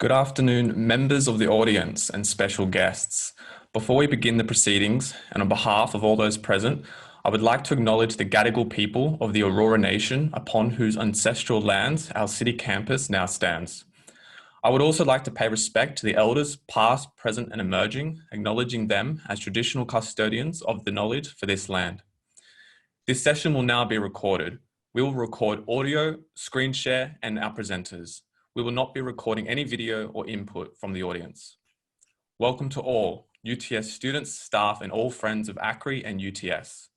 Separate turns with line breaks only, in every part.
Good afternoon, members of the audience and special guests. Before we begin the proceedings, and on behalf of all those present, I would like to acknowledge the Gadigal people of the Aurora Nation upon whose ancestral lands our city campus now stands. I would also like to pay respect to the elders past, present and emerging, acknowledging them as traditional custodians of the knowledge for this land. This session will now be recorded. We will record audio, screen share and our presenters. We will not be recording any video or input from the audience. Welcome to all UTS students, staff, and all friends of ACRI and UTS.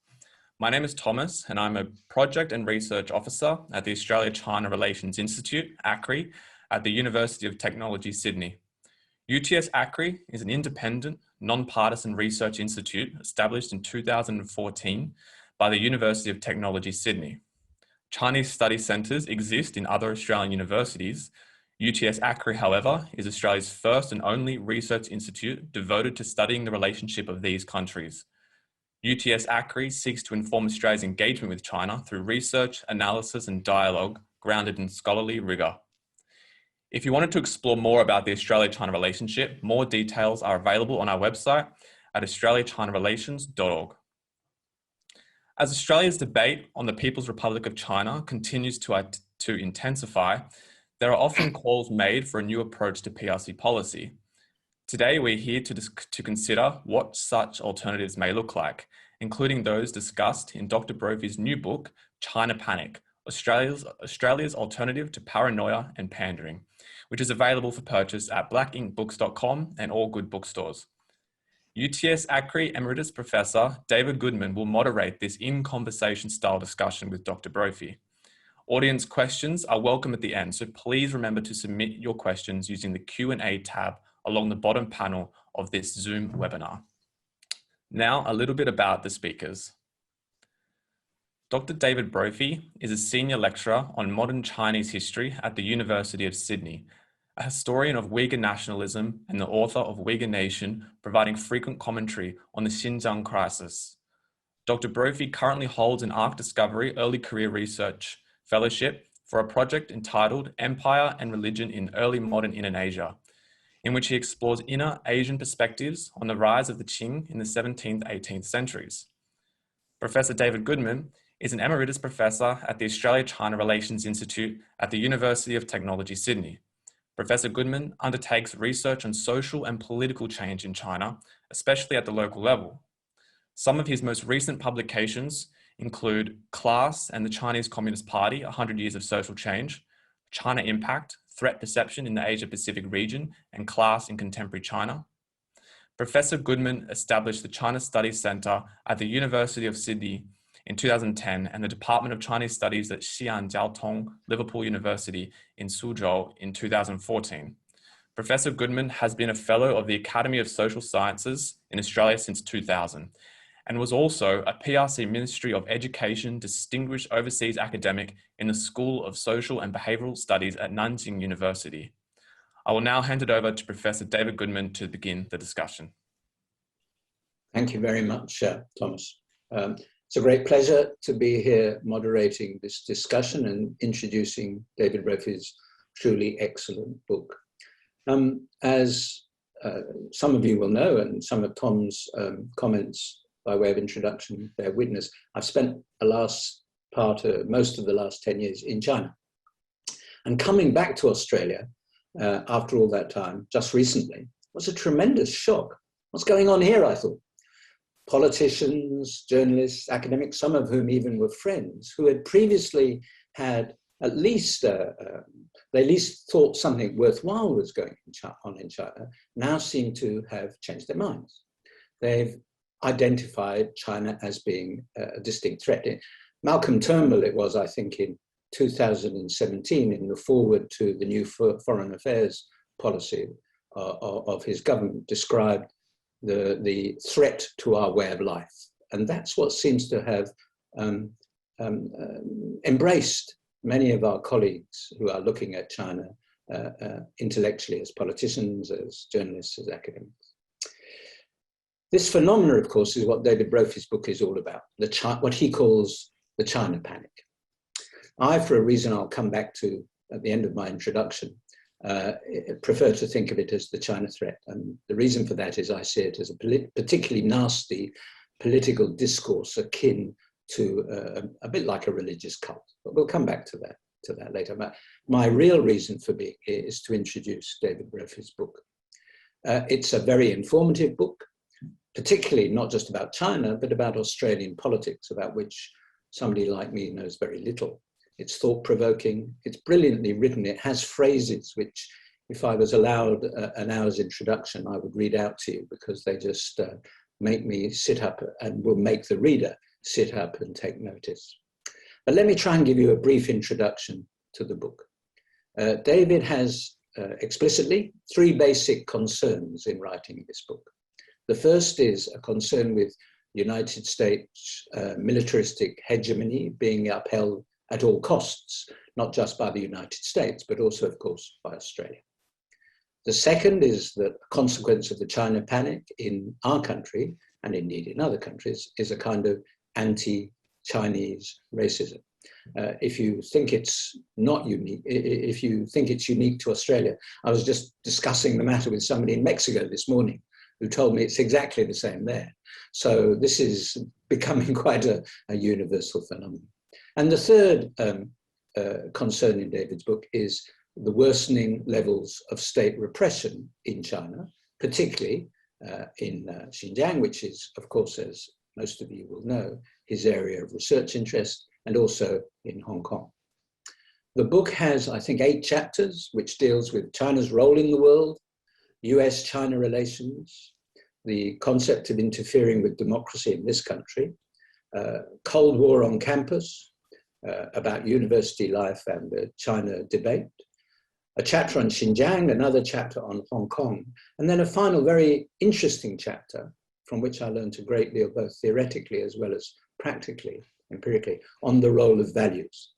My name is Thomas, and I'm a Project and Research Officer at the Australia-China Relations Institute, ACRI, at the University of Technology, Sydney. UTS ACRI is an independent, non-partisan research institute established in 2014 by the University of Technology, Sydney. Chinese study centres exist in other Australian universities. UTS ACRI, however, is Australia's first and only research institute devoted to studying the relationship of these countries. UTS ACRI seeks to inform Australia's engagement with China through research, analysis and dialogue grounded in scholarly rigour. If you wanted to explore more about the Australia-China relationship, more details are available on our website at australiachinarelations.org. As Australia's debate on the People's Republic of China continues to intensify, there are often calls made for a new approach to PRC policy. Today, we're here to consider what such alternatives may look like, including those discussed in Dr. Brophy's new book, China Panic, Australia's Alternative to Paranoia and Pandering, which is available for purchase at blackinkbooks.com and all good bookstores. UTS ACRI Emeritus Professor David Goodman will moderate this in-conversation style discussion with Dr. Brophy. Audience questions are welcome at the end, so please remember to submit your questions using the Q&A tab along the bottom panel of this Zoom webinar. Now, a little bit about the speakers. Dr. David Brophy is a senior lecturer on modern Chinese history at the University of Sydney, a historian of Uyghur nationalism and the author of Uyghur Nation, providing frequent commentary on the Xinjiang crisis. Dr. Brophy currently holds an Arc Discovery Early Career Research Fellowship for a project entitled Empire and Religion in Early Modern Indonesia, in which he explores inner Asian perspectives on the rise of the Qing in the 17th, 18th centuries. Professor David Goodman is an Emeritus Professor at the Australia-China Relations Institute at the University of Technology, Sydney. Professor Goodman undertakes research on social and political change in China, especially at the local level. Some of his most recent publications include Class and the Chinese Communist Party, 100 Years of Social Change, China Impact, Threat Perception in the Asia-Pacific Region, and Class in Contemporary China. Professor Goodman established the China Studies Centre at the University of Sydney in 2010 and the Department of Chinese Studies at Xi'an Jiaotong Liverpool University in Suzhou in 2014. Professor Goodman has been a Fellow of the Academy of Social Sciences in Australia since 2000 and was also a PRC Ministry of Education Distinguished Overseas Academic in the School of Social and Behavioural Studies at Nanjing University. I will now hand it over to Professor David Goodman to begin the discussion.
Thank you very much, Thomas. It's a great pleasure to be here moderating this discussion and introducing David Brophy's truly excellent book. As some of you will know, and some of Tom's comments by way of introduction bear witness, I've spent most of the last 10 years in China. And coming back to Australia after all that time, just recently, was a tremendous shock. What's going on here, I thought? Politicians, journalists, academics, some of whom even were friends, who had previously had at least, they at least thought something worthwhile was going on in China, now seem to have changed their minds. They've identified China as being a distinct threat. Malcolm Turnbull, it was, I think, in 2017, in the foreword to the new foreign affairs policy of his government, described the threat to our way of life. And that's what seems to have embraced many of our colleagues who are looking at China intellectually, as politicians, as journalists, as academics. This phenomena, of course, is what David Brophy's book is all about, what he calls the China Panic. I, for a reason I'll come back to at the end of my introduction, prefer to think of it as the China threat. And the reason for that is I see it as a particularly nasty political discourse akin to a bit like a religious cult. But we'll come back to that later. But my real reason for being here is to introduce David Brophy's book. It's a very informative book, particularly not just about China, but about Australian politics, about which somebody like me knows very little. It's thought-provoking, it's brilliantly written, it has phrases which, if I was allowed an hour's introduction, I would read out to you, because they just make me sit up and will make the reader sit up and take notice. But let me try and give you a brief introduction to the book. David has explicitly 3 basic concerns in writing this book. The first is a concern with United States militaristic hegemony being upheld at all costs, not just by the United States, but also, of course, by Australia. The second is that a consequence of the China panic in our country, and indeed in other countries, is a kind of anti-Chinese racism. If you think it's not unique, if you think it's unique to Australia, I was just discussing the matter with somebody in Mexico this morning who told me it's exactly the same there. So this is becoming quite a universal phenomenon. And the third concern in David's book is the worsening levels of state repression in China, particularly in Xinjiang, which is, of course, as most of you will know, his area of research interest, and also in Hong Kong. The book has, I think, 8 chapters, which deals with China's role in the world, US-China relations, the concept of interfering with democracy in this country, Cold War on campus, about university life and the China debate, a chapter on Xinjiang, another chapter on Hong Kong, and then a final very interesting chapter from which I learned a great deal, both theoretically as well as practically, empirically, on the role of values.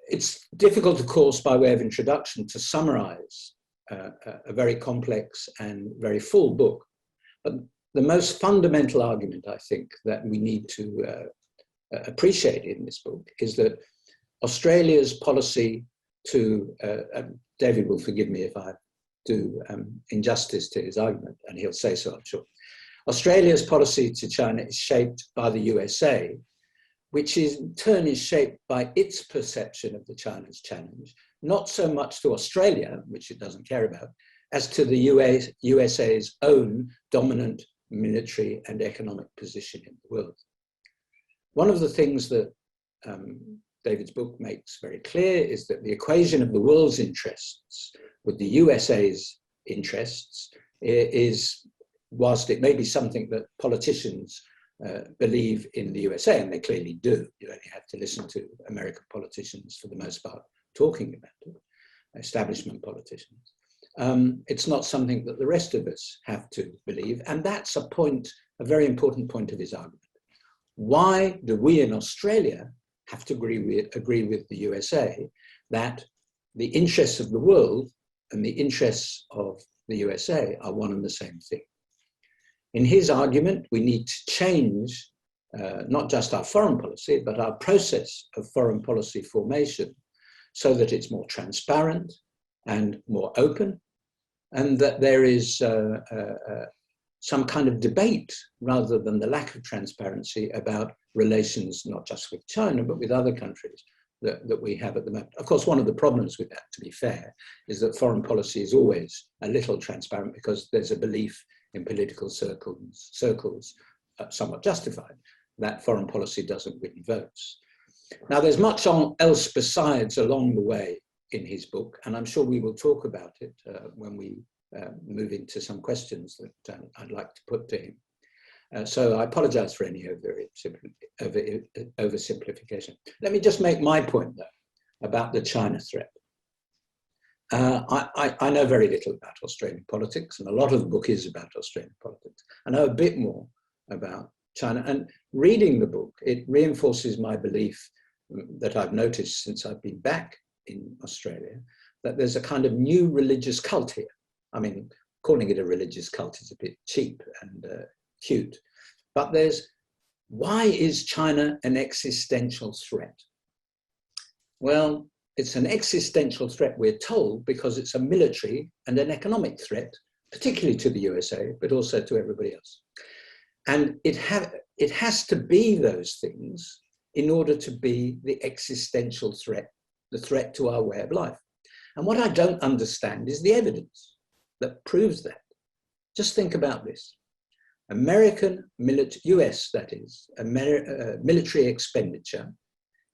It's difficult, of course, by way of introduction, to summarize a very complex and very full book. But the most fundamental argument, I think, that we need to appreciate in this book is that Australia's policy to, David will forgive me if I do injustice to his argument, and he'll say so, I'm sure. Australia's policy to China is shaped by the USA, which in turn is shaped by its perception of the China's challenge, not so much to Australia, which it doesn't care about, as to the USA's own dominant military and economic position in the world. One of the things that David's book makes very clear is that the equation of the world's interests with the USA's interests is, whilst it may be something that politicians believe in the USA, and they clearly do, you only have to listen to American politicians for the most part talking about it, establishment politicians. It's not something that the rest of us have to believe, and that's a point, a very important point of his argument. Why do we in Australia have to agree with the USA that the interests of the world and the interests of the USA are one and the same thing? In his argument, we need to change not just our foreign policy, but our process of foreign policy formation so that it's more transparent and more open, and that there is some kind of debate rather than the lack of transparency about relations, not just with China, but with other countries that we have at the moment. Of course, one of the problems with that, to be fair, is that foreign policy is always a little transparent because there's a belief in political circles, somewhat justified, that foreign policy doesn't win votes. Now, there's much else besides along the way in his book, and I'm sure we will talk about it when we move into some questions that I'd like to put to him. So I apologize for any oversimplification. Let me just make my point, though, about the China threat. I know very little about Australian politics, and a lot of the book is about Australian politics. I know a bit more about China, and reading the book, it reinforces my belief that I've noticed since I've been back in Australia, that there's a kind of new religious cult here. I mean, calling it a religious cult is a bit cheap and cute, but why is China an existential threat? Well, it's an existential threat, we're told, because it's a military and an economic threat, particularly to the USA, but also to everybody else. And it has to be those things in order to be the existential threat, the threat to our way of life. And what I don't understand is the evidence that proves that. Just think about this. US, that is, military expenditure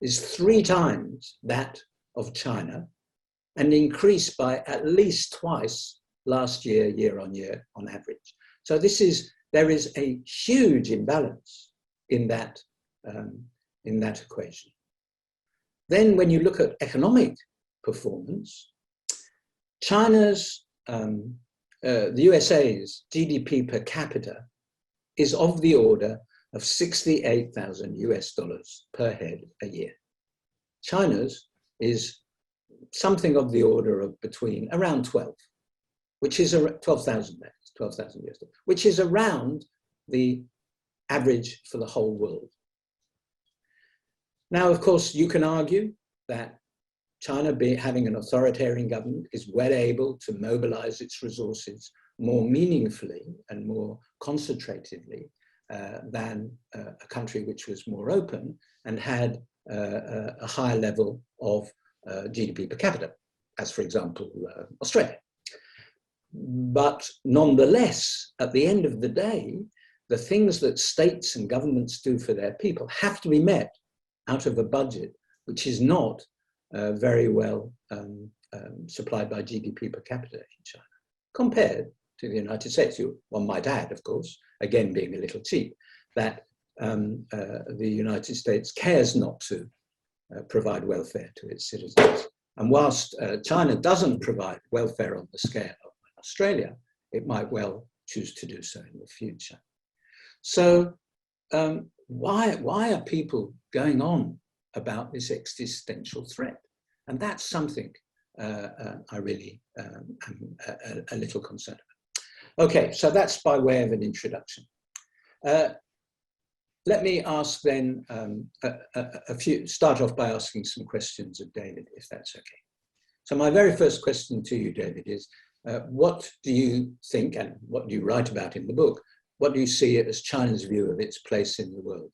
is 3 times that of China and increased by at least twice last year, year on year, on average. So there is a huge imbalance in that equation. Then when you look at economic performance, China's, the USA's GDP per capita is of the order of $68,000 US per head a year. China's is something of the order of around 12, which is 12,000 US dollars, which is around the average for the whole world. Now, of course, you can argue that China, having an authoritarian government, is well able to mobilize its resources more meaningfully and more concentratedly than a country which was more open and had a higher level of GDP per capita, as for example, Australia. But nonetheless, at the end of the day, the things that states and governments do for their people have to be met out of a budget which is not very well supplied by GDP per capita in China, compared to the United States. One might add, of course, again being a little cheap, that the United States cares not to provide welfare to its citizens. And whilst China doesn't provide welfare on the scale of Australia, it might well choose to do so in the future. So why are people going on about this existential threat? And that's something I really am a little concerned about. Okay, so that's by way of an introduction. Let me ask then start off by asking some questions of David, if that's okay. So my very first question to you, David, is what do you think, and what do you write about in the book, what do you see as China's view of its place in the world?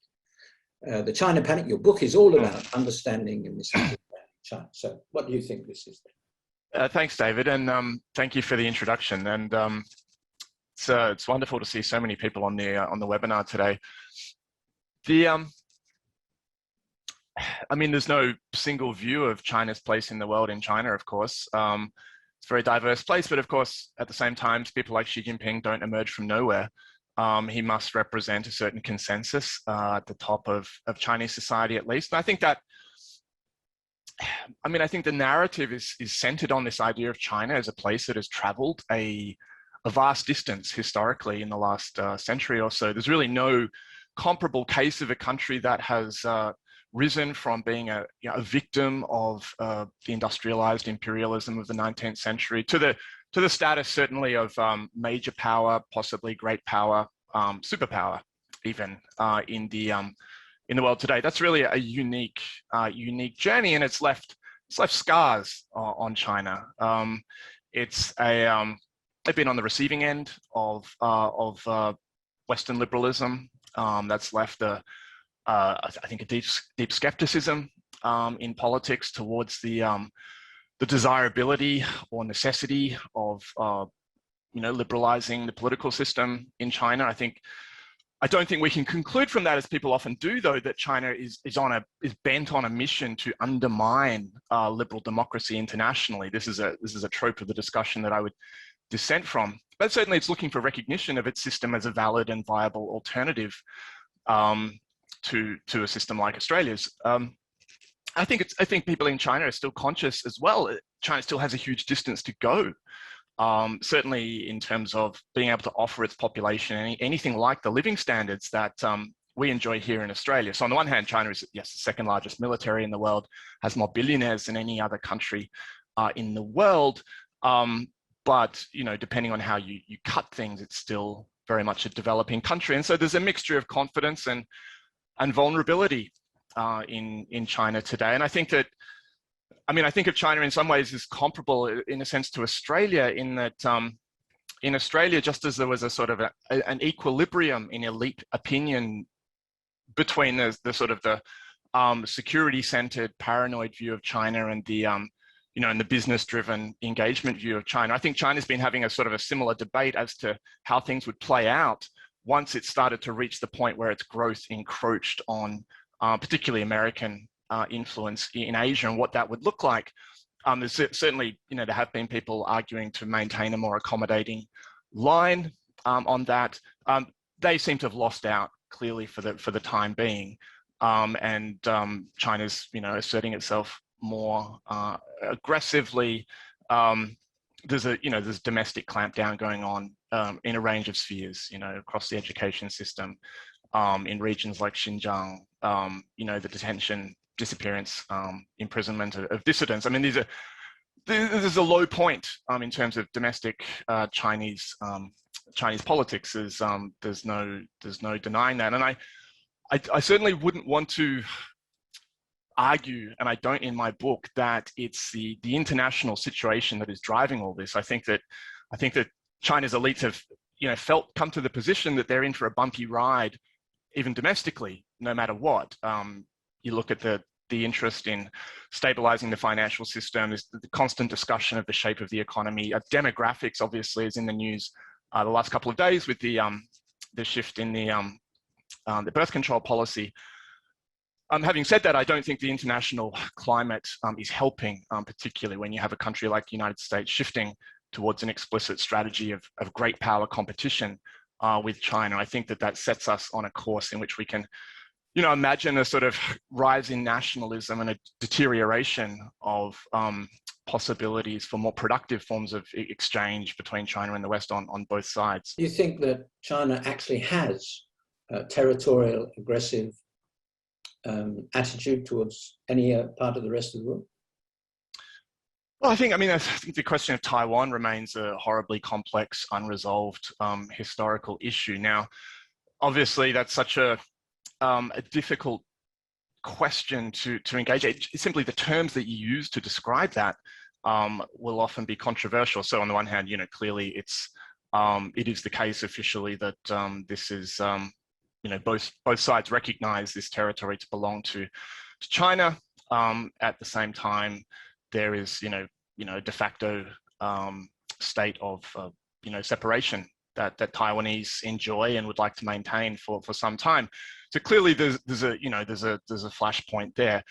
The China Panic, your book is all about understanding and misunderstanding China. So what do you think this is?
Thanks, David, and thank you for the introduction. And it's wonderful to see so many people on the webinar today. I mean, there's no single view of China's place in the world in China, of course. It's a very diverse place, but of course, at the same time, people like Xi Jinping don't emerge from nowhere. He must represent a certain consensus at the top of Chinese society, at least. And I think that, I think the narrative is centered on this idea of China as a place that has traveled a vast distance historically in the last century or so. There's really no comparable case of a country that has risen from being a victim of the industrialized imperialism of the 19th century to the status certainly of major power, possibly great power, superpower, even in the world today. That's really a unique journey, and it's left scars on China. They've been on the receiving end of Western liberalism. That's left I think a deep skepticism in politics towards the desirability or necessity of liberalizing the political system in China. I don't think we can conclude from that, as people often do, though, that China is bent on a mission to undermine liberal democracy internationally. This is a trope of the discussion that I would dissent from. But certainly, it's looking for recognition of its system as a valid and viable alternative to a system like Australia's. I think people in China are still conscious as well. China still has a huge distance to go. Certainly in terms of being able to offer its population anything like the living standards that we enjoy here in Australia. So on the one hand, China is, yes, the second largest military in the world, has more billionaires than any other country in the world. But depending on how you cut things, it's still very much a developing country. And so there's a mixture of confidence and vulnerability in China today. And I think that I mean, I think of China in some ways as comparable in a sense to Australia, in that in Australia, just as there was a sort of an equilibrium in elite opinion between the sort of the security-centered, paranoid view of China and the and the business-driven engagement view of China. I think China's been having a sort of a similar debate as to how things would play out once it started to reach the point where its growth encroached on particularly American influence in Asia and what that would look like. There's certainly, there have been people arguing to maintain a more accommodating line on that. They seem to have lost out clearly for the time being, and China's asserting itself more aggressively. There's domestic clampdown going on in a range of spheres, across the education system, in regions like Xinjiang, the detention, disappearance, imprisonment of dissidents. I mean, there's a low point in terms of domestic Chinese politics. There's no denying that, and I certainly wouldn't want to argue, and I don't in my book, that it's the international situation that is driving all this. I think that China's elites have come to the position that they're in for a bumpy ride, even domestically, no matter what. You look at the interest in stabilizing the financial system, is the constant discussion of the shape of the economy. Demographics obviously is in the news the last couple of days with the shift in the birth control policy. Having said that, I don't think the international climate is helping, particularly when you have a country like the United States shifting towards an explicit strategy of great power competition with China. I think that sets us on a course in which we can, imagine a sort of rise in nationalism and a deterioration of possibilities for more productive forms of exchange between China and the West on both sides.
Do you think that China actually has a territorial, aggressive attitude towards any part of the rest of the world?
Well, I think the question of Taiwan remains a horribly complex, unresolved historical issue. Now, obviously, that's such a difficult question to engage. It's simply the terms that you use to describe that will often be controversial. So, on the one hand, clearly it is the case officially that this is both sides recognize this territory to belong to China. At the same time, there is a de facto state of separation that Taiwanese enjoy and would like to maintain for some time. So clearly there's a flashpoint there.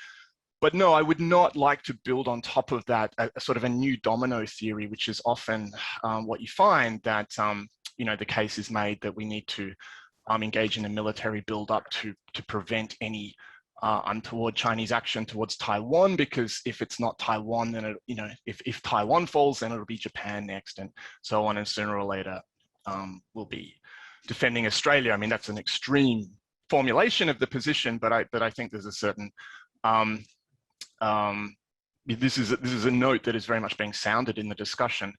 But no, I would not like to build on top of that a sort of a new domino theory, which is often what you find, that the case is made that we need to engage in a military build-up to prevent any untoward Chinese action towards Taiwan, because if it's not Taiwan, then if Taiwan falls, then it'll be Japan next, and so on, and sooner or later we'll be defending Australia. I mean, that's an extreme formulation of the position, but I think there's a certain this is a note that is very much being sounded in the discussion.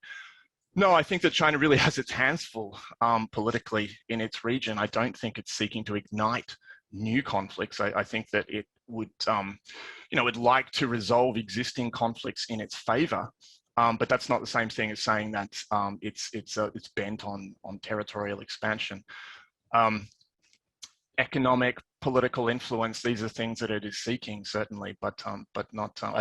No, I think that China really has its hands full politically in its region. I don't think it's seeking to ignite new conflicts. I think that it would, would like to resolve existing conflicts in its favor, but that's not the same thing as saying that it's bent on territorial expansion. Economic, political influence, these are things that it is seeking, certainly, but not. I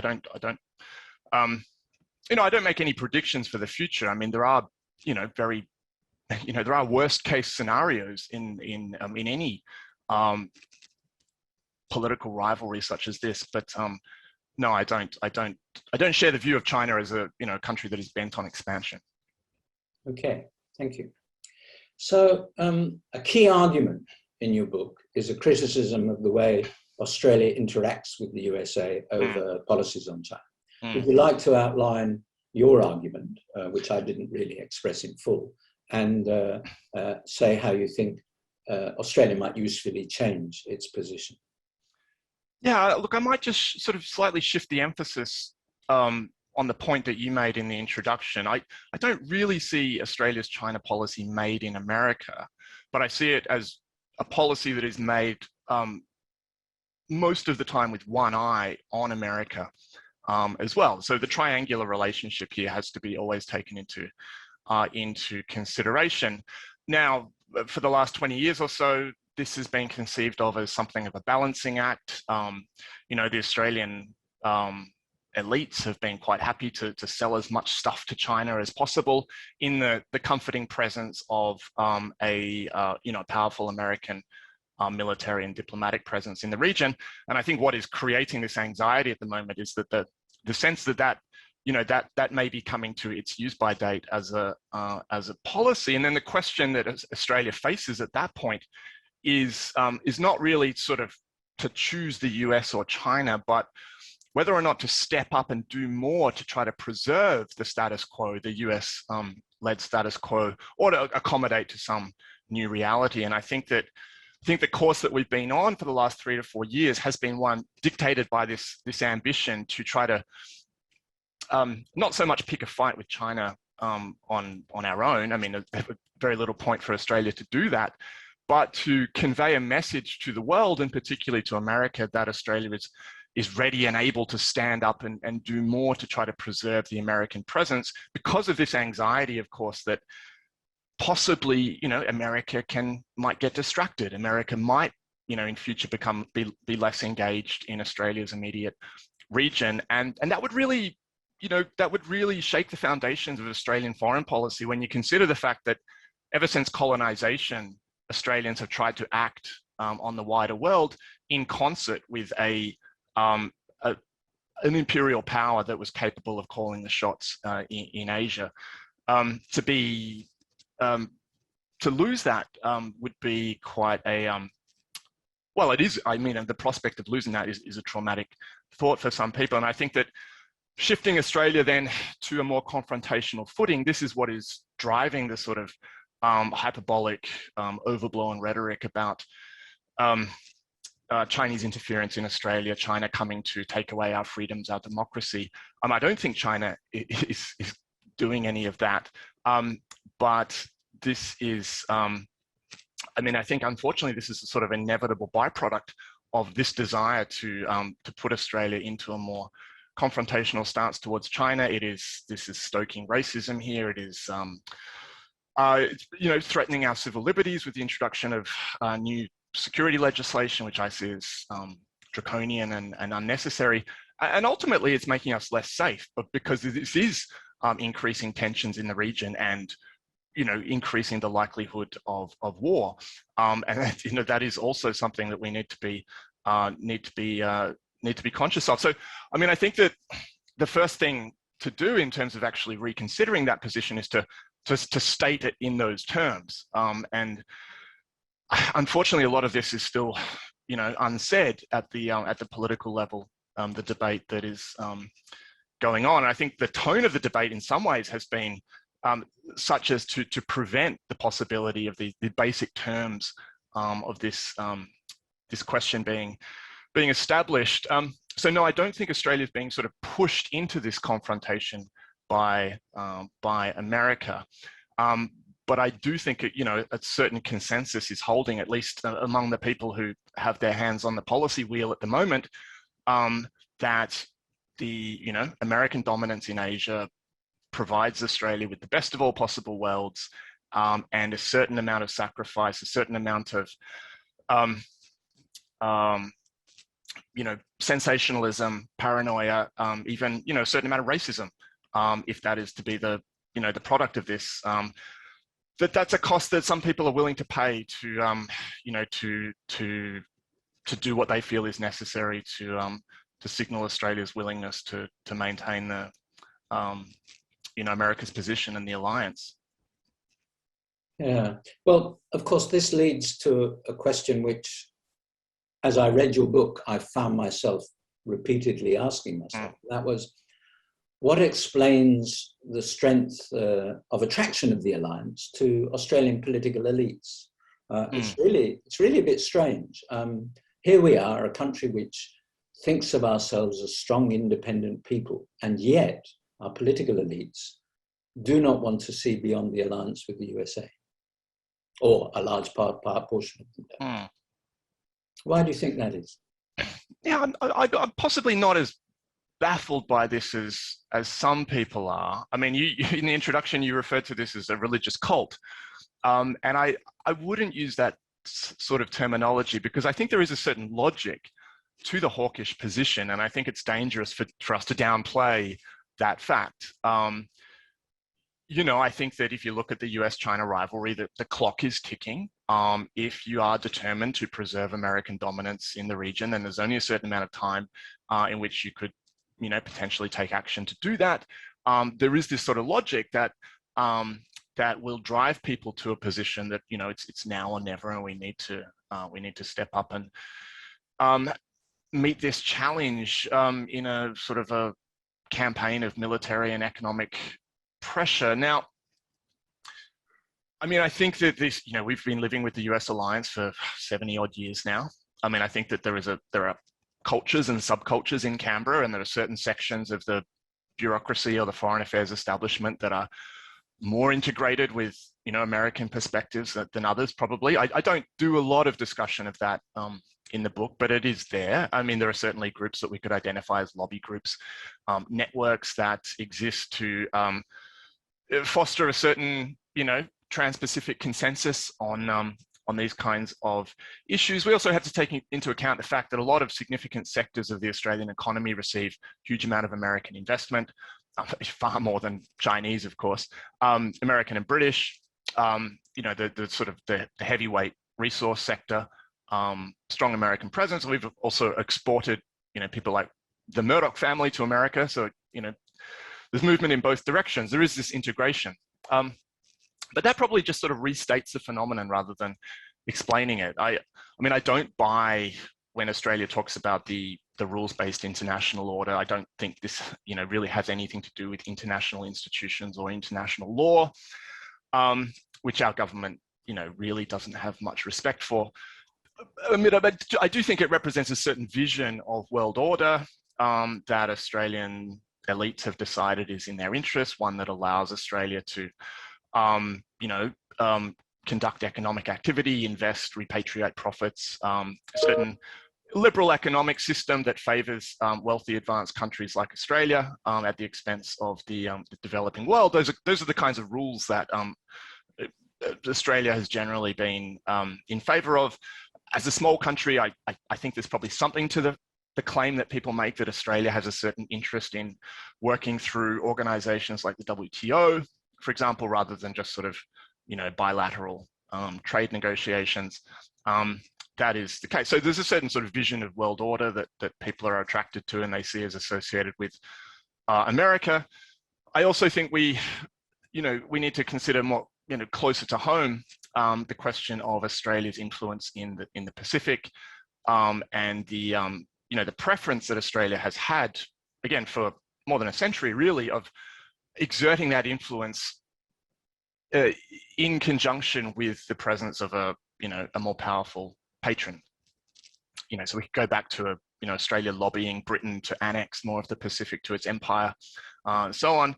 don't make any predictions for the future. I mean, there are, there are worst case scenarios in any political rivalry such as this. But no, I don't share the view of China as a country that is bent on expansion.
Okay, thank you. So a key argument in your book is a criticism of the way Australia interacts with the USA over policies on China. Would you like to outline your argument, which I didn't really express in full, and say how you think Australia might usefully change its position?
Yeah, look, I might just sort of slightly shift the emphasis on the point that you made in the introduction. I don't really see Australia's China policy made in America, but I see it as a policy that is made most of the time with one eye on America. as well. So the triangular relationship here has to be always taken into consideration. Now, for the last 20 years or so, this has been conceived of as something of a balancing act. You know, the Australian elites have been quite happy to sell as much stuff to China as possible in the comforting presence of a powerful American military and diplomatic presence in the region. And I think what is creating this anxiety at the moment is that the sense that may be coming to its use-by date as a policy. And then the question that Australia faces at that point is not really sort of to choose the US or China, but whether or not to step up and do more to try to preserve the status quo, the US-led status quo, or to accommodate to some new reality. And I think the course that we've been on for the last 3 to 4 years has been one dictated by this ambition to try to not so much pick a fight with China on our own. I mean, there's very little point for Australia to do that, but to convey a message to the world, and particularly to America, that Australia is ready and able to stand up and do more to try to preserve the American presence, because of this anxiety, of course, that possibly, America might get distracted. America might, in future be less engaged in Australia's immediate region. And that would really, shake the foundations of Australian foreign policy when you consider the fact that ever since colonization, Australians have tried to act on the wider world in concert with an imperial power that was capable of calling the shots in Asia. To lose that would be quite a, well, it is, I mean, the prospect of losing that is a traumatic thought for some people. And I think that shifting Australia then to a more confrontational footing, this is what is driving the sort of hyperbolic, overblown rhetoric about Chinese interference in Australia, China coming to take away our freedoms, our democracy. I don't think China is doing any of that, but this is, I think unfortunately this is a sort of inevitable byproduct of this desire to put Australia into a more confrontational stance towards China. This is stoking racism here. It is, threatening our civil liberties with the introduction of new security legislation, which I see as draconian and unnecessary. And ultimately, it's making us less safe, but because this is increasing tensions in the region and, increasing the likelihood of war. And that is also something that we need to be conscious of. So, I think that the first thing to do in terms of actually reconsidering that position is to state it in those terms. And unfortunately, a lot of this is still, unsaid at the political level, the debate that is going on. And I think the tone of the debate in some ways has been such as to prevent the possibility of the basic terms of this question being established. So no, I don't think Australia is being sort of pushed into this confrontation by America. But I do think, a certain consensus is holding, at least among the people who have their hands on the policy wheel at the moment, that the, American dominance in Asia provides Australia with the best of all possible worlds, and a certain amount of sacrifice, a certain amount of, sensationalism, paranoia, even, a certain amount of racism, if that is to be the product of this. That's a cost that some people are willing to pay to, to do what they feel is necessary to signal Australia's willingness to maintain the, America's position in the alliance.
Yeah, well, of course, this leads to a question which, as I read your book, I found myself repeatedly asking myself. That was, what explains the strength of attraction of the alliance to Australian political elites? It's really a bit strange. Here we are, a country which thinks of ourselves as strong, independent people, and yet our political elites do not want to see beyond the alliance with the USA, or a large portion of them. Why do you think that is?
Yeah, I'm possibly not as baffled by this as some people are. I mean, you in the introduction, you referred to this as a religious cult. And I wouldn't use that sort of terminology, because I think there is a certain logic to the hawkish position, and I think it's dangerous for us to downplay that fact. You know, I think that if you look at the US-China rivalry, that the clock is ticking. If you are determined to preserve American dominance in the region, then there's only a certain amount of time in which you could, you know, potentially take action to do that. There is this sort of logic that that will drive people to a position that, you know, it's now or never, and we need to step up and meet this challenge in a sort of a campaign of military and economic pressure. Now, I mean, I think that this, you know, we've been living with the US alliance for 70 odd years now. I mean, I think that there are cultures and subcultures in Canberra, and there are certain sections of the bureaucracy or the foreign affairs establishment that are more integrated with, you know, American perspectives than others, probably. I don't do a lot of discussion of that in the book, but it is there. I mean, there are certainly groups that we could identify as lobby groups, networks that exist to foster a certain, you know, trans-Pacific consensus on these kinds of issues. We also have to take into account the fact that a lot of significant sectors of the Australian economy receive a huge amount of American investment, far more than Chinese, of course, American and British, you know, the sort of the heavyweight resource sector, strong American presence. We've also exported, you know, people like the Murdoch family to America. So, you know, there's movement in both directions. There is this integration. But that probably just sort of restates the phenomenon rather than explaining it. I mean, I don't buy when Australia talks about the rules-based international order. I don't think this, you know, really has anything to do with international institutions or international law, which our government, you know, really doesn't have much respect for. I mean, I do think it represents a certain vision of world order that Australian elites have decided is in their interest, one that allows Australia to, you know, conduct economic activity, invest, repatriate profits, a certain liberal economic system that favors wealthy advanced countries like Australia at the expense of the developing world. Those are the kinds of rules that Australia has generally been in favor of. As a small country, I think there's probably something to the claim that people make that Australia has a certain interest in working through organizations like the WTO, for example, rather than just sort of, you know, bilateral trade negotiations. That is the case. So there's a certain sort of vision of world order that people are attracted to and they see as associated with America. I also think we need to consider more, you know, closer to home, the question of Australia's influence in the Pacific, and the you know, the preference that Australia has had, again, for more than a century, really, of exerting that influence in conjunction with the presence of a more powerful patron. You know, so we could go back to Australia lobbying Britain to annex more of the Pacific to its empire, and so on.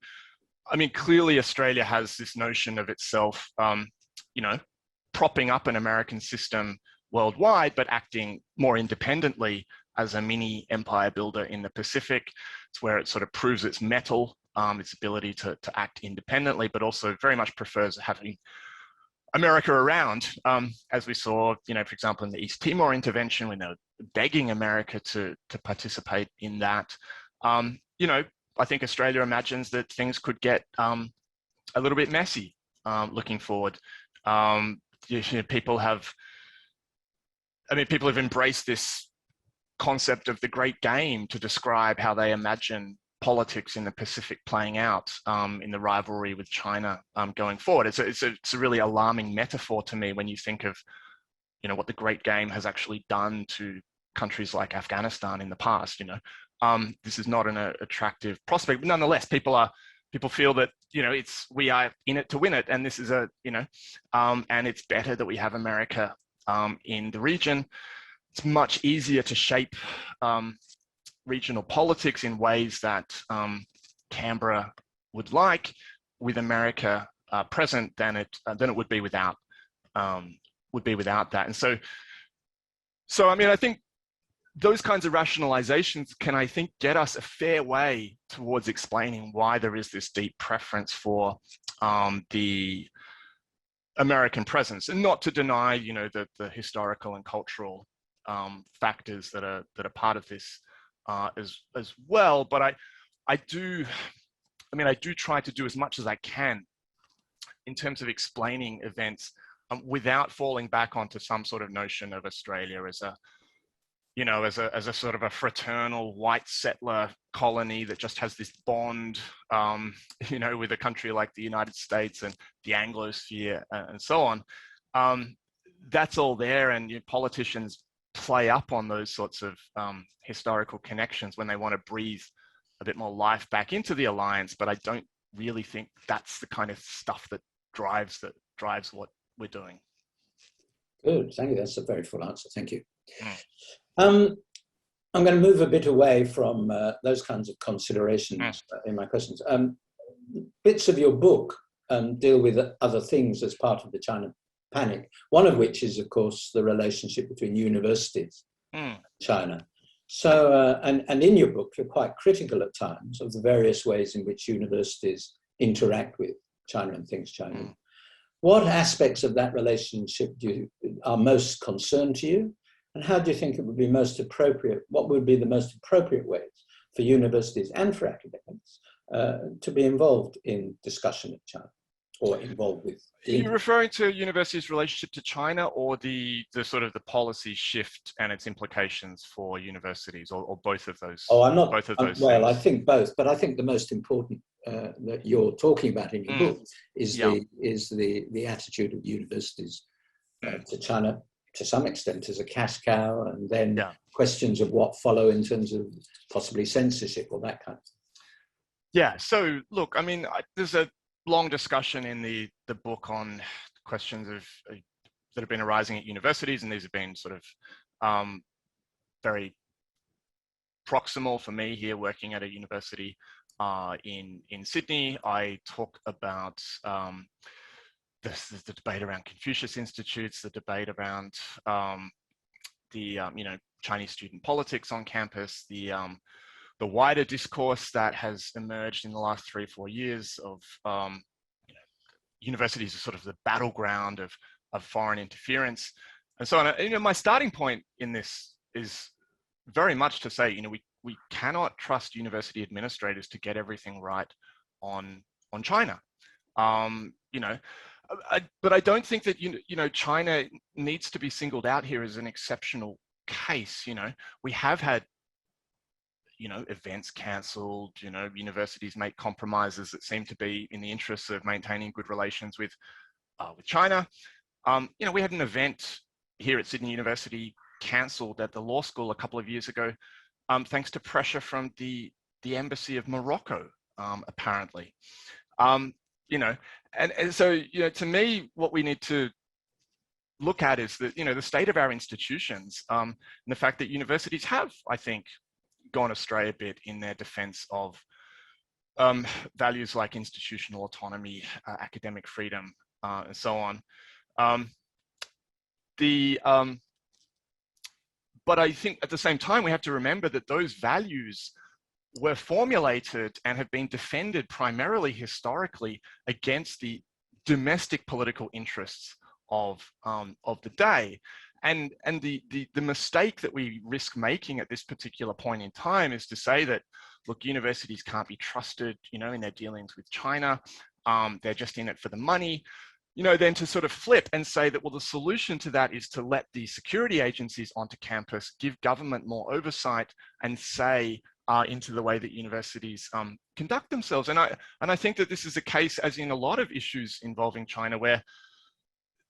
I mean, clearly Australia has this notion of itself, you know, propping up an American system worldwide, but acting more independently as a mini empire builder in the Pacific. It's where it sort of proves its mettle, its ability to act independently, but also very much prefers having America around, as we saw, you know, for example, in the East Timor intervention, when they were begging America to participate in that. You know, I think Australia imagines that things could get a little bit messy looking forward. You know, people have embraced this concept of the great game to describe how they imagine politics in the Pacific playing out in the rivalry with China going forward. It's a really alarming metaphor to me when you think of, you know, what the great game has actually done to countries like Afghanistan in the past. You know, this is not an attractive prospect, but nonetheless, people feel that, you know, we are in it to win it, and this is and it's better that we have America in the region. It's much easier to shape regional politics in ways that Canberra would like, with America present, than it would be without that. And so I mean, I think those kinds of rationalizations can, I think, get us a fair way towards explaining why there is this deep preference for the American presence, and not to deny, you know, the historical and cultural factors that are part of this as well. But I do try to do as much as I can in terms of explaining events without falling back onto some sort of notion of Australia as a, you know, as a sort of a fraternal white settler colony that just has this bond, you know, with a country like the United States and the Anglosphere and so on. That's all there, and politicians play up on those sorts of historical connections when they want to breathe a bit more life back into the alliance. But I don't really think that's the kind of stuff that drives what we're doing.
Good, thank you. That's a very full answer. Thank you. I'm going to move a bit away from those kinds of considerations in my questions. Bits of your book deal with other things as part of the China panic, one of which is, of course, the relationship between universities and China. So, and in your book, you're quite critical at times of the various ways in which universities interact with China and things China. What aspects of that relationship are most concerned to you? And how do you think it would be most appropriate? What would be the most appropriate ways for universities and for academics to be involved in discussion of China, or involved with?
Are you referring to universities' relationship to China, or the sort of the policy shift and its implications for universities, or both of those?
Oh, I'm not.
Both of those.
Well,
things?
I think both, but I think the most important that you're talking about in your book is the attitude of universities to China, to some extent, as a cash cow, and then questions of what follow in terms of possibly censorship or that kind of thing.
Yeah. So look, I mean, there's a long discussion in the book on questions of that have been arising at universities, and these have been sort of very proximal for me here, working at a university in Sydney. I talk about the debate around Confucius Institutes, the debate around you know, Chinese student politics on campus, the wider discourse that has emerged in the last 3 or 4 years of you know, universities are sort of the battleground of foreign interference and so on. You know, my starting point in this is very much to say, you know, we cannot trust university administrators to get everything right on China. You know, but I don't think that you know, China needs to be singled out here as an exceptional case. You know, we have had, you know, events cancelled, you know, universities make compromises that seem to be in the interests of maintaining good relations with China. You know, we had an event here at Sydney University cancelled at the law school a couple of years ago, thanks to pressure from the embassy of Morocco, apparently. You know, and so, you know, to me, what we need to look at is that, you know, the state of our institutions, and the fact that universities have, I think, gone astray a bit in their defense of values like institutional autonomy, academic freedom, and so on. But I think at the same time, we have to remember that those values were formulated and have been defended primarily historically against the domestic political interests of the day. And the mistake that we risk making at this particular point in time is to say that, look, universities can't be trusted, you know, in their dealings with China. They're just in it for the money. You know, then to sort of flip and say that, well, the solution to that is to let the security agencies onto campus, give government more oversight, and say into the way that universities conduct themselves. And I think that this is a case, as in a lot of issues involving China, where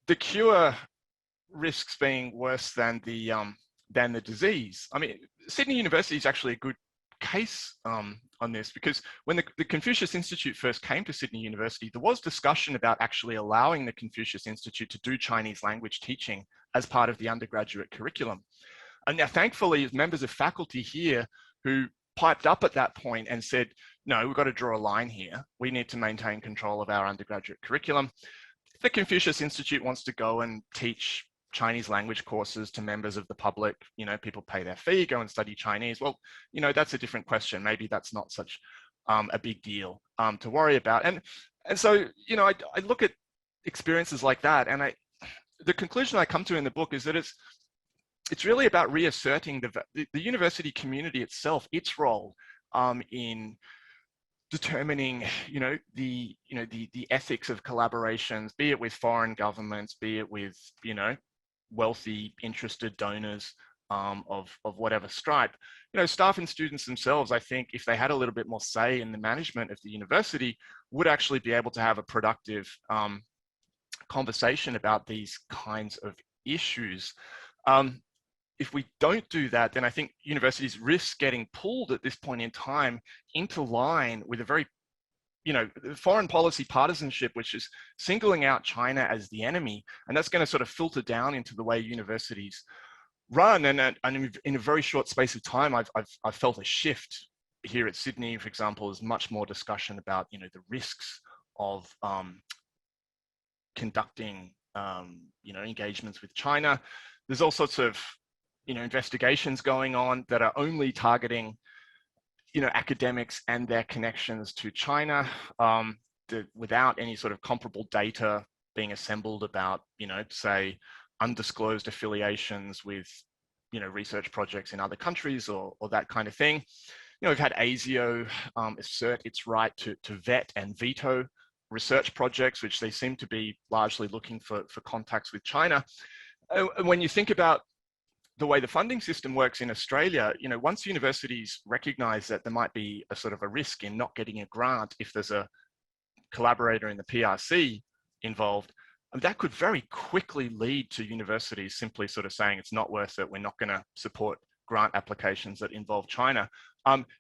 the cure risks being worse than the disease. I mean, Sydney University is actually a good case on this, because when the Confucius Institute first came to Sydney University, there was discussion about actually allowing the Confucius Institute to do Chinese language teaching as part of the undergraduate curriculum. And now, thankfully, members of faculty here who piped up at that point and said, no, we've got to draw a line here. We need to maintain control of our undergraduate curriculum. If the Confucius Institute wants to go and teach Chinese language courses to members of the public. People pay their fee, go and study Chinese. Well, that's a different question. Maybe that's not such a big deal to worry about. And so, I look at experiences like that, and the conclusion I come to in the book is that it's really about reasserting the university community itself, its role in determining, the ethics of collaborations, be it with foreign governments, be it with, wealthy, interested donors of whatever stripe. Staff and students themselves, I think, if they had a little bit more say in the management of the university, would actually be able to have a productive conversation about these kinds of issues. If we don't do that, then I think universities risk getting pulled at this point in time into line with a very, foreign policy partisanship, which is singling out China as the enemy. And that's going to sort of filter down into the way universities run. And in a very short space of time, I've felt a shift here at Sydney, for example. There's much more discussion about, the risks of conducting, engagements with China. There's all sorts of, investigations going on that are only targeting, academics and their connections to China, without any sort of comparable data being assembled about, say, undisclosed affiliations with, research projects in other countries or that kind of thing. We've had ASIO assert its right to vet and veto research projects, which they seem to be largely looking for contacts with China. When you think about the way the funding system works in Australia, once universities recognize that there might be a sort of a risk in not getting a grant if there's a collaborator in the PRC involved, that could very quickly lead to universities simply sort of saying it's not worth it, we're not going to support grant applications that involve China.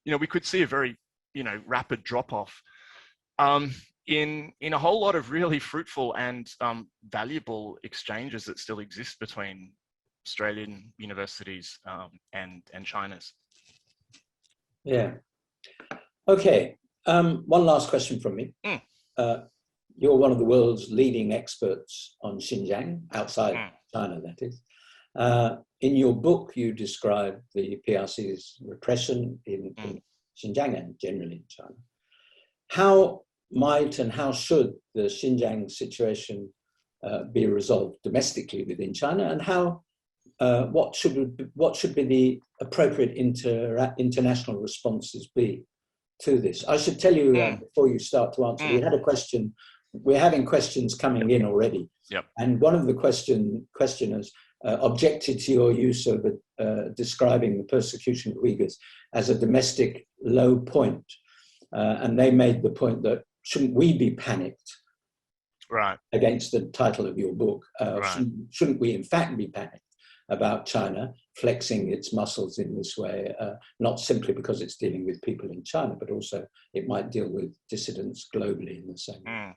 We could see a very, rapid drop-off in a whole lot of really fruitful and valuable exchanges that still exist between Australian universities and China's.
Yeah. Okay. One last question from me. You're one of the world's leading experts on Xinjiang, outside China, that is. In your book, you describe the PRC's repression in Xinjiang and generally in China. How might and how should the Xinjiang situation be resolved domestically within China, and how what should be the appropriate international responses be to this? I should tell you before you start to answer, we had a question. We're having questions coming in already, and one of the questioners objected to your use of describing the persecution of Uyghurs as a domestic low point, and they made the point that shouldn't we be panicked?
Right.
Against the title of your book, shouldn't we in fact be panicked about China flexing its muscles in this way, not simply because it's dealing with people in China, but also it might deal with dissidents globally in the same way.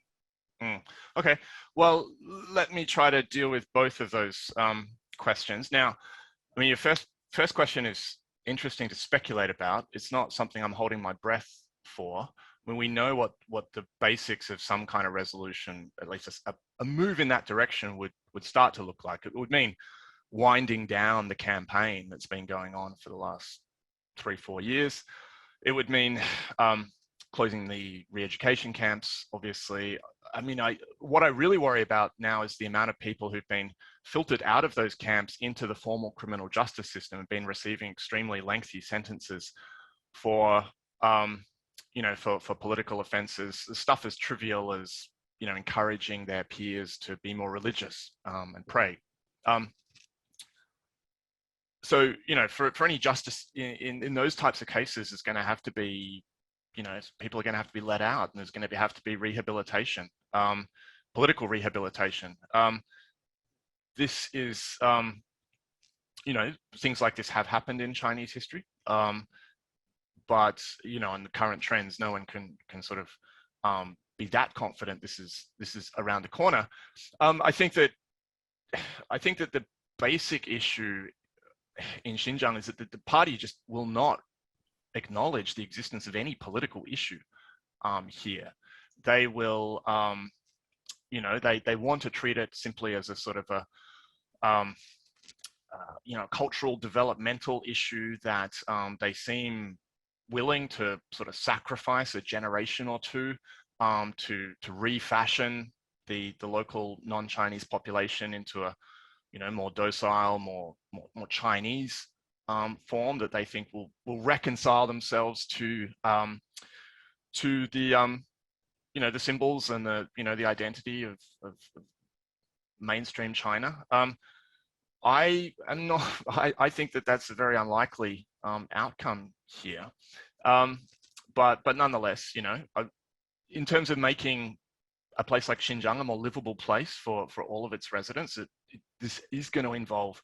Okay, well, let me try to deal with both of those questions. Now, I mean, your first question is interesting to speculate about. It's not something I'm holding my breath for. When we know what the basics of some kind of resolution, at least a move in that direction would start to look like. It would mean winding down the campaign that's been going on for the last 3-4 years. It would mean closing the re-education camps, obviously. I mean, what I really worry about now is the amount of people who've been filtered out of those camps into the formal criminal justice system and been receiving extremely lengthy sentences for, for political offences, stuff as trivial as, encouraging their peers to be more religious and pray. So, for any justice in those types of cases, it's going to have to be, people are going to have to be let out, and there's going to have to be rehabilitation, political rehabilitation. This is, things like this have happened in Chinese history, but in the current trends, no one can sort of be that confident this is around the corner. I think that the basic issue in Xinjiang is that the party just will not acknowledge the existence of any political issue here. They will, they want to treat it simply as a sort of cultural developmental issue that they seem willing to sort of sacrifice a generation or two to refashion the local non-Chinese population into a more docile, more Chinese form that they think will reconcile themselves to the the symbols and the identity of mainstream China. I think that that's a very unlikely outcome here. But nonetheless, in terms of making a place like Xinjiang a more livable place for all of its residents, this is going to involve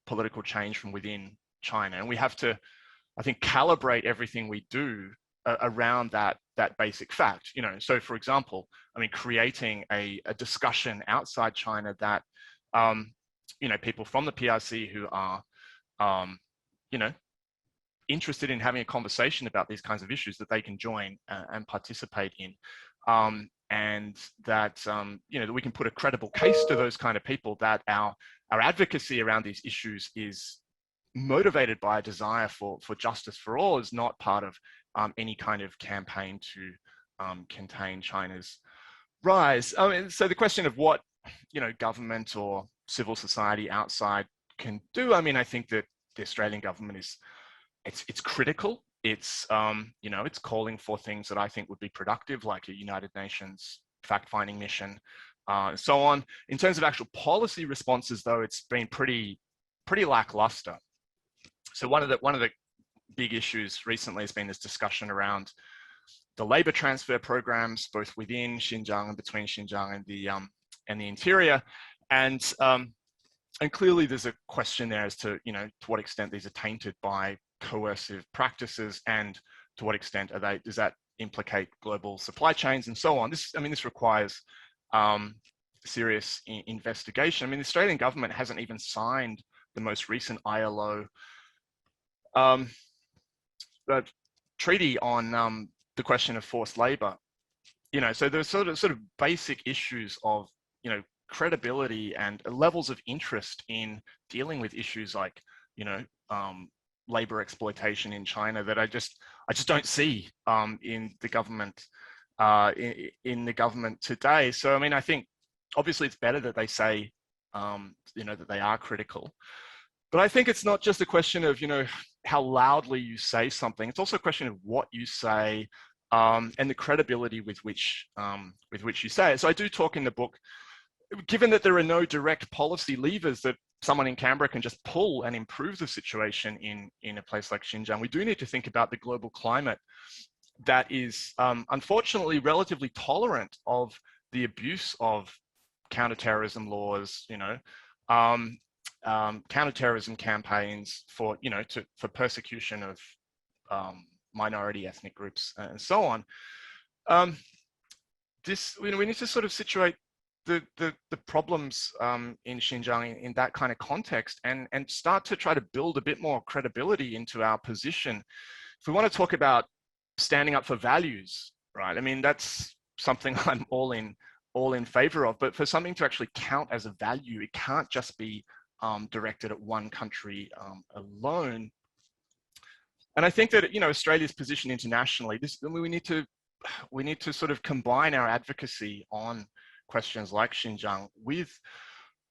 political change from within China, and we have to, I think, calibrate everything we do around that basic fact. So for example, creating a discussion outside China that people from the PRC who are interested in having a conversation about these kinds of issues, that they can join and participate in, and that that we can put a credible case to those kind of people, that our advocacy around these issues is motivated by a desire for justice for all, is not part of any kind of campaign to contain China's rise. So the question of what government or civil society outside can do, I think that the Australian government it's critical. It's it's calling for things that I think would be productive, like a United Nations fact-finding mission, and so on. In terms of actual policy responses, though, it's been pretty lackluster. So one of the big issues recently has been this discussion around the labor transfer programs, both within Xinjiang and between Xinjiang and the interior, and clearly there's a question there as to to what extent these are tainted by coercive practices, and to what extent does that implicate global supply chains and so on. This requires serious investigation. The Australian government hasn't even signed the most recent ILO treaty on the question of forced labor. So there's sort of basic issues of credibility and levels of interest in dealing with issues like labor exploitation in China that I just don't see in the government today. So I think obviously it's better that they say that they are critical, but I think it's not just a question of how loudly you say something. It's also a question of what you say and the credibility with which you say it. So I do talk in the book, given that there are no direct policy levers that someone in Canberra can just pull and improve the situation in a place like Xinjiang, we do need to think about the global climate that is unfortunately relatively tolerant of the abuse of counterterrorism laws, counterterrorism campaigns for persecution of minority ethnic groups and so on. We need to sort of situate the problems in Xinjiang in that kind of context, and start to try to build a bit more credibility into our position. If we want to talk about standing up for values, right? That's something I'm all in favor of, but for something to actually count as a value, it can't just be directed at one country alone. And I think that Australia's position internationally, we need to sort of combine our advocacy on questions like Xinjiang with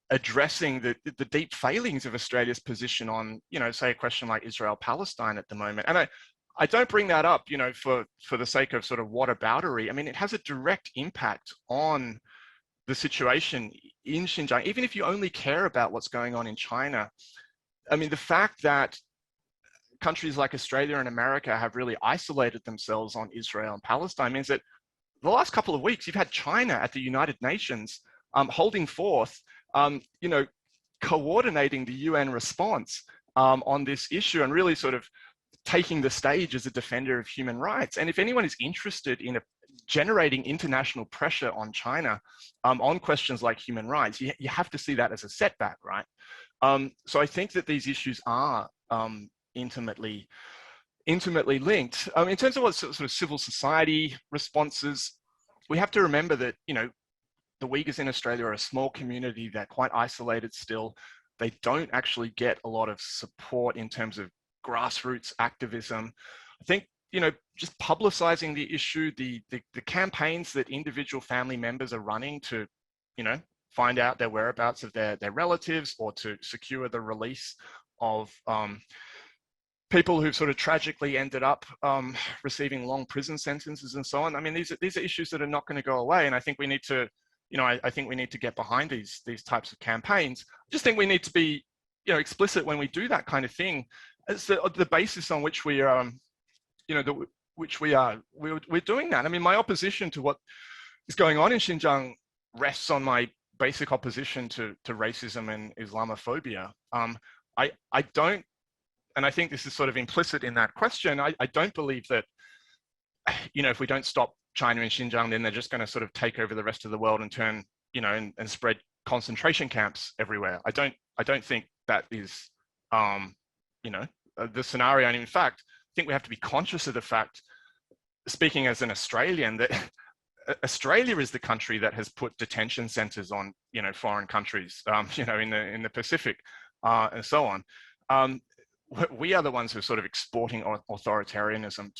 addressing the deep failings of Australia's position on, say a question like Israel-Palestine at the moment. And I don't bring that up, for the sake of sort of whataboutery. It has a direct impact on the situation in Xinjiang, even if you only care about what's going on in China. The fact that countries like Australia and America have really isolated themselves on Israel and Palestine means that the last couple of weeks, you've had China at the United Nations holding forth, coordinating the UN response on this issue, and really sort of taking the stage as a defender of human rights. And if anyone is interested in generating international pressure on China on questions like human rights, you have to see that as a setback, right? So I think that these issues are intimately linked. In terms of what sort of civil society responses, we have to remember that, the the Uyghurs in Australia are a small community. They're quite isolated still. They don't actually get a lot of support in terms of grassroots activism. I think, you know, just publicizing the issue, the campaigns that individual family members are running to, you know, find out their whereabouts of their relatives, or to secure the release of people who've sort of tragically ended up receiving long prison sentences and so on. I mean, these are issues that are not going to go away, and I think we need to, you know, I think we need to get behind these types of campaigns. I just think we need to be, you know, explicit when we do that kind of thing as the basis on which we are, you know, we're doing that. I mean, my opposition to what is going on in Xinjiang rests on my basic opposition to racism and Islamophobia. I don't, and I think this is sort of implicit in that question, I don't believe that, you know, if we don't stop China and Xinjiang, then they're just going to sort of take over the rest of the world and turn, you know, and spread concentration camps everywhere. I don't think that is, you know, the scenario. And in fact, I think we have to be conscious of the fact, speaking as an Australian, that Australia is the country that has put detention centers on, you know, foreign countries, you know, in the Pacific and so on. We are the ones who are sort of exporting authoritarianism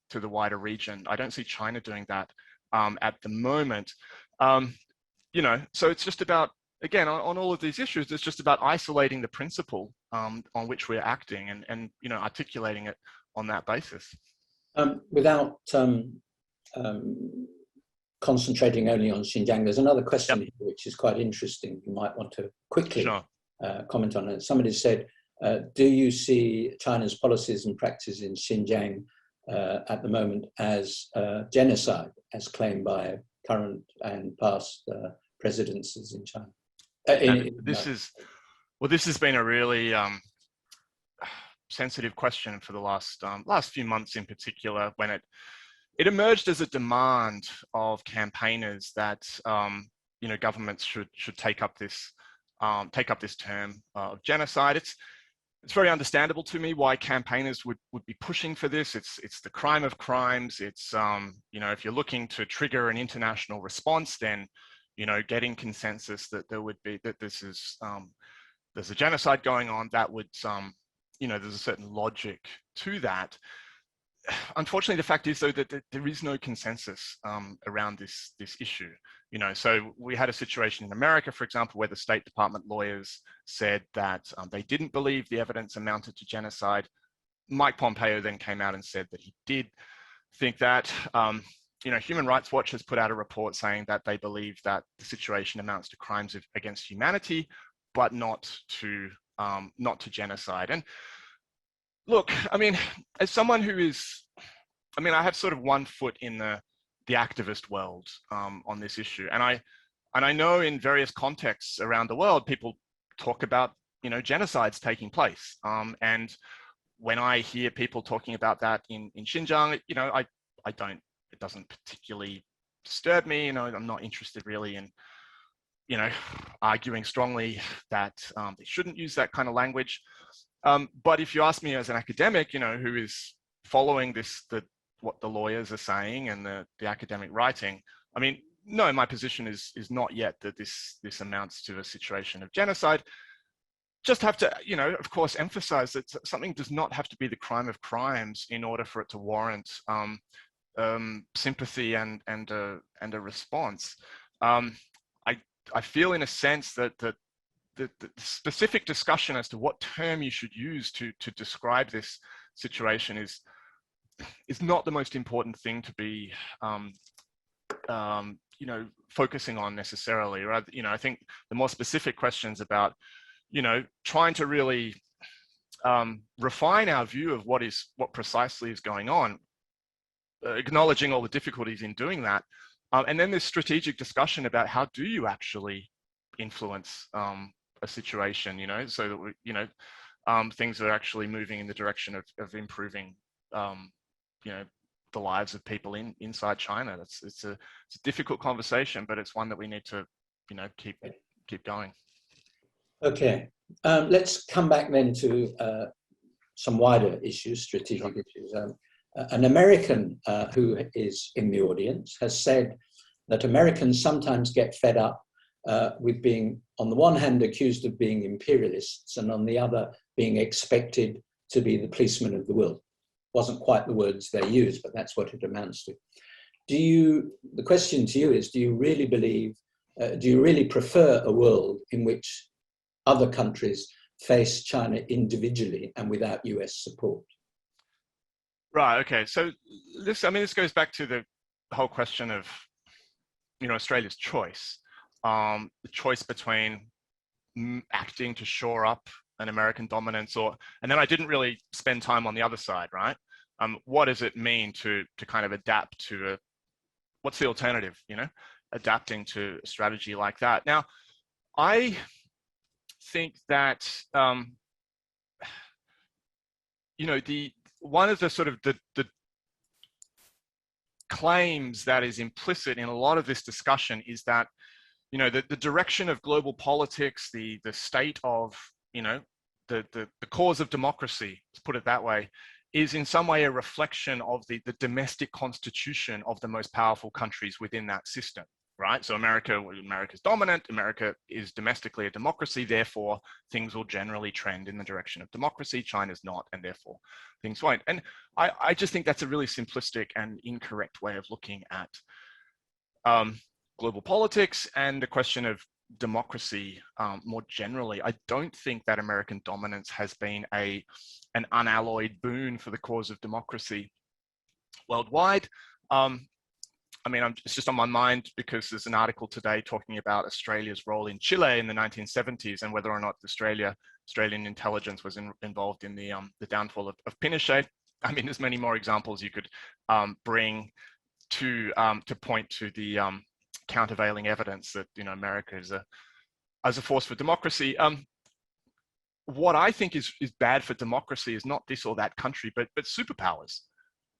to the wider region. I don't see China doing that at the moment. You know, so it's just about, again, on all of these issues, it's just about isolating the principle on which we're acting and you know, articulating it on that basis.
Without concentrating only on Xinjiang, there's another question here which is quite interesting. You might want to quickly comment on it. Somebody said, do you see China's policies and practices in Xinjiang at the moment as genocide, as claimed by current and past presidencies in China?
This has been a really sensitive question for the last few months in particular, when it emerged as a demand of campaigners that you know, governments should take up this term of genocide. It's very understandable to me why campaigners would be pushing for this. It's the crime of crimes. It's you know, if you're looking to trigger an international response, then, you know, getting consensus that there would be, that this is there's a genocide going on, that would you know, there's a certain logic to that. Unfortunately, the fact is, though, that there is no consensus around this issue. You know, so we had a situation in America, for example, where the State Department lawyers said that they didn't believe the evidence amounted to genocide. Mike Pompeo then came out and said that he did think that. You know, Human Rights Watch has put out a report saying that they believe that the situation amounts to crimes against humanity, but not to genocide. And look, I mean, as someone who is, I mean, I have sort of one foot in the activist world on this issue, and I know in various contexts around the world, people talk about, you know, genocides taking place. And when I hear people talking about that in Xinjiang, you know, I don't, it doesn't particularly disturb me. You know, I'm not interested really in, you know, arguing strongly that they shouldn't use that kind of language. But if you ask me as an academic, you know, who is following what the lawyers are saying and the academic writing, I mean, no, my position is not yet that this amounts to a situation of genocide. Just have to, you know, of course, emphasize that something does not have to be the crime of crimes in order for it to warrant sympathy and a response. I feel, in a sense, that the specific discussion as to what term you should use to describe this situation is not the most important thing to be, you know, focusing on necessarily. Rather, you know, I think the more specific questions about, you know, trying to really refine our view of what precisely is going on, acknowledging all the difficulties in doing that, and then this strategic discussion about how do you actually influence a situation, you know, so that we, you know, things are actually moving in the direction of improving, you know, the lives of people inside China. It's a difficult conversation, but it's one that we need to, you know, keep going.
Okay, let's come back then to some wider issues, strategic issues. An American who is in the audience has said that Americans sometimes get fed up with being, on the one hand, accused of being imperialists, and on the other, being expected to be the policeman of the world. Wasn't quite the words they used, but that's what it amounts to. The question to you is, do you really believe, do you really prefer a world in which other countries face China individually and without US support?
Right, okay. So this goes back to the whole question of, Australia's choice. The choice between acting to shore up an American dominance, and then I didn't really spend time on the other side, right? What does it mean to kind of adapt to what's the alternative, adapting to a strategy like that? Now, I think that, one of the sort of the claims that is implicit in a lot of this discussion is that, the direction of global politics, the state of, the cause of democracy, let's put it that way, is in some way a reflection of the domestic constitution of the most powerful countries within that system, right? So America's dominant, America is domestically a democracy, therefore things will generally trend in the direction of democracy. China's not, and therefore things won't. And I just think that's a really simplistic and incorrect way of looking at global politics and the question of democracy more generally. I don't think that American dominance has been an unalloyed boon for the cause of democracy worldwide. It's just on my mind because there's an article today talking about Australia's role in Chile in the 1970s and whether or not Australian intelligence was involved in the downfall of Pinochet. There's many more examples you could bring to point to the countervailing evidence that America is as a force for democracy. What I think is bad for democracy is not this or that country, but superpowers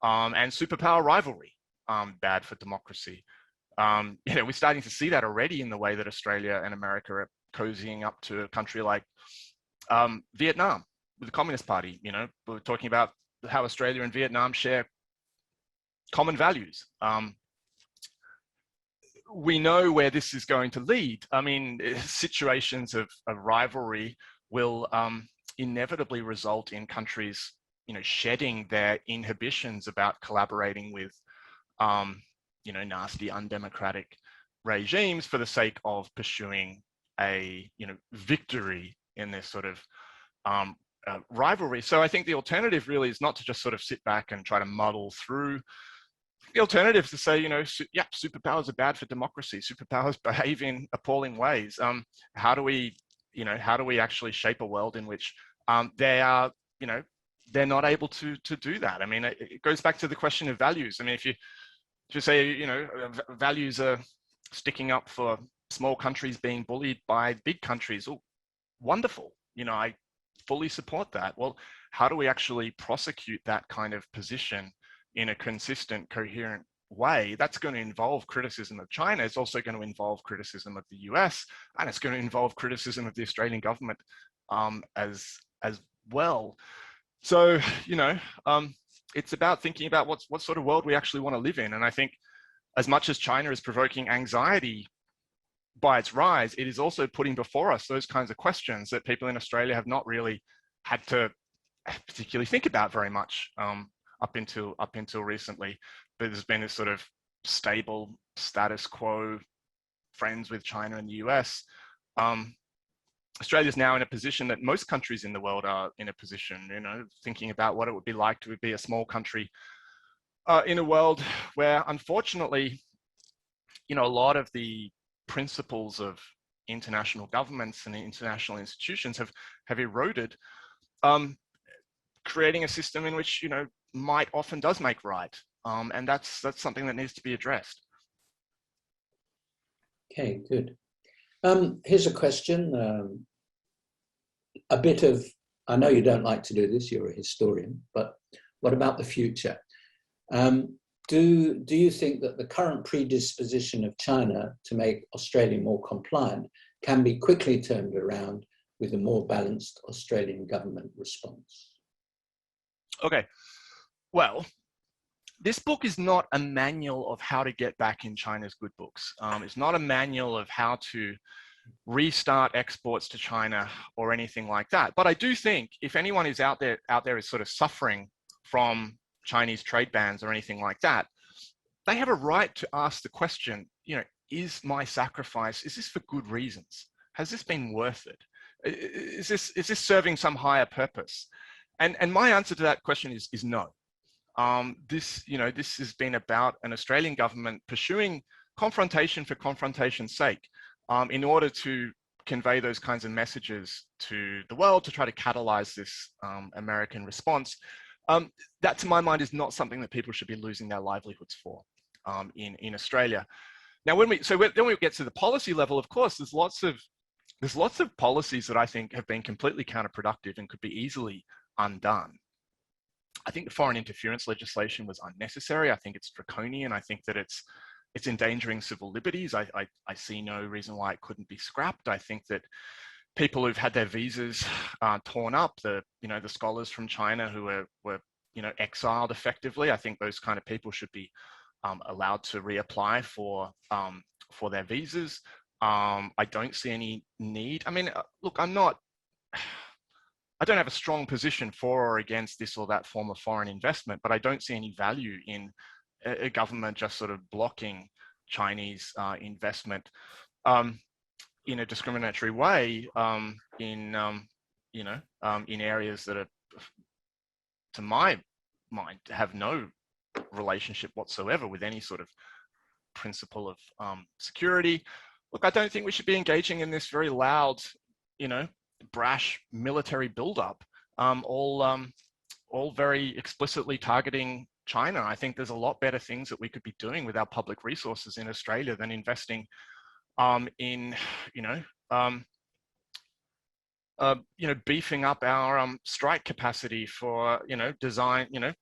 and superpower rivalry. Bad for democracy. We're starting to see that already in the way that Australia and America are cozying up to a country like Vietnam with the Communist Party. We're talking about how Australia and Vietnam share common values. We know where this is going to lead. Situations of rivalry will inevitably result in countries, shedding their inhibitions about collaborating with nasty, undemocratic regimes for the sake of pursuing a, victory in this sort of rivalry. So I think the alternative really is not to just sort of sit back and try to muddle through. The alternative is to say, superpowers are bad for democracy. Superpowers behave in appalling ways. How do we actually shape a world in which they are, they're not able to do that? It goes back to the question of values. If you say, values are sticking up for small countries being bullied by big countries, oh, wonderful. I fully support that. Well, how do we actually prosecute that kind of position in a consistent, coherent way? That's going to involve criticism of China. It's also going to involve criticism of the US, and it's going to involve criticism of the Australian government as well. So, it's about thinking about what sort of world we actually want to live in. And I think as much as China is provoking anxiety by its rise, it is also putting before us those kinds of questions that people in Australia have not really had to particularly think about very much up until recently. But there's been this sort of stable status quo, friends with China and the US. Australia's now in a position that most countries in the world are in a position, thinking about what it would be like to be a small country in a world where, unfortunately, a lot of the principles of international governments and international institutions have eroded, creating a system in which, might often does make right. And that's something that needs to be addressed.
Okay, good. Here's a question. I know you don't like to do this, you're a historian, but what about the future? Do you think that the current predisposition of China to make Australia more compliant can be quickly turned around with a more balanced Australian government response?
Okay, well, this book is not a manual of how to get back in China's good books. It's not a manual of how to restart exports to China or anything like that. But I do think if anyone is out there is sort of suffering from Chinese trade bans or anything like that, they have a right to ask the question, you know, is my sacrifice, is this for good reasons? Has this been worth it? Is this serving some higher purpose? And my answer to that question is no. This has been about an Australian government pursuing confrontation for confrontation's sake, in order to convey those kinds of messages to the world, to try to catalyze this American response. That, to my mind, is not something that people should be losing their livelihoods for in Australia. Now, then we get to the policy level, of course, there's lots of policies that I think have been completely counterproductive and could be easily undone. I think the foreign interference legislation was unnecessary. I think it's draconian. I think that it's endangering civil liberties. I see no reason why it couldn't be scrapped. I think that people who've had their visas torn up, the scholars from China who were exiled effectively, I think those kind of people should be allowed to reapply for their visas. I don't see any need. I mean, look, I don't have a strong position for or against this or that form of foreign investment, but I don't see any value in a government just sort of blocking Chinese investment in a discriminatory way in areas that are, to my mind, have no relationship whatsoever with any sort of principle of security. Look, I don't think we should be engaging in this very loud, brash military buildup, all very explicitly targeting China. I think there's a lot better things that we could be doing with our public resources in Australia than investing in beefing up our strike capacity for design,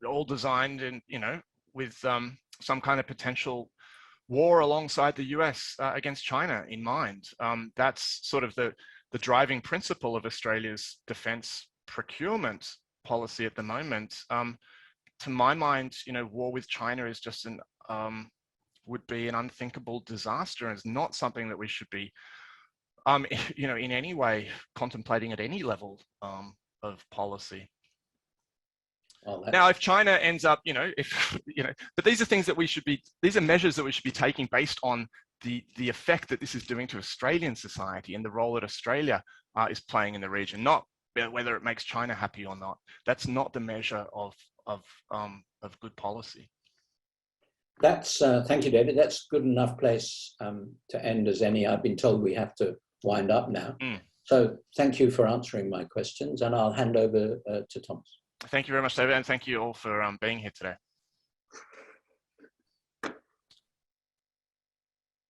all designed and with some kind of potential war alongside the US against China in mind. That's sort of the driving principle of Australia's defence procurement policy at the moment. To my mind, war with China is just would be an unthinkable disaster, and it's not something that we should be, in any way contemplating at any level of policy.
Well,
now, if China ends up, but these are things that these are measures that we should be taking based on the effect that this is doing to Australian society and the role that Australia is playing in the region, not whether it makes China happy or not. That's not the measure of good policy.
That's thank you, David. That's good enough place to end as any. I've been told we have to wind up now. So thank you for answering my questions, and I'll hand over to Thomas.
Thank you very much, David, and thank you all for being here today.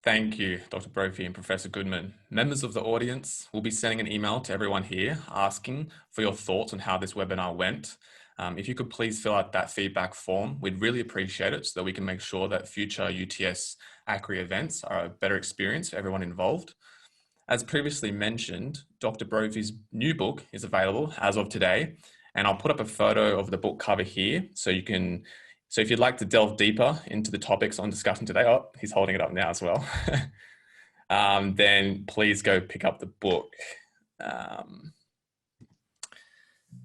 Thank you, Dr. Brophy and Professor Goodman. Members of the audience will be sending an email to everyone here asking for your thoughts on how this webinar went. If you could please fill out that feedback form, we'd really appreciate it so that we can make sure that future UTS ACRI events are a better experience for everyone involved. As previously mentioned, Dr. Brophy's new book is available as of today, and I'll put up a photo of the book cover here so if you'd like to delve deeper into the topics on discussion today, oh, he's holding it up now as well, then please go pick up the book.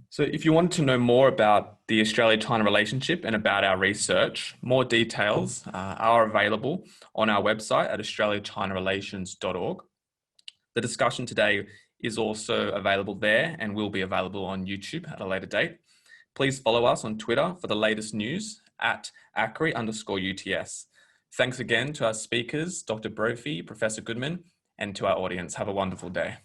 So if you want to know more about the Australia-China relationship and about our research, more details are available on our website at australiachinarelations.org. The discussion today is also available there and will be available on YouTube at a later date. Please follow us on Twitter for the latest news at ACRI_UTS. Thanks again to our speakers, Dr. Brophy, Professor Goodman, and to our audience. Have a wonderful day.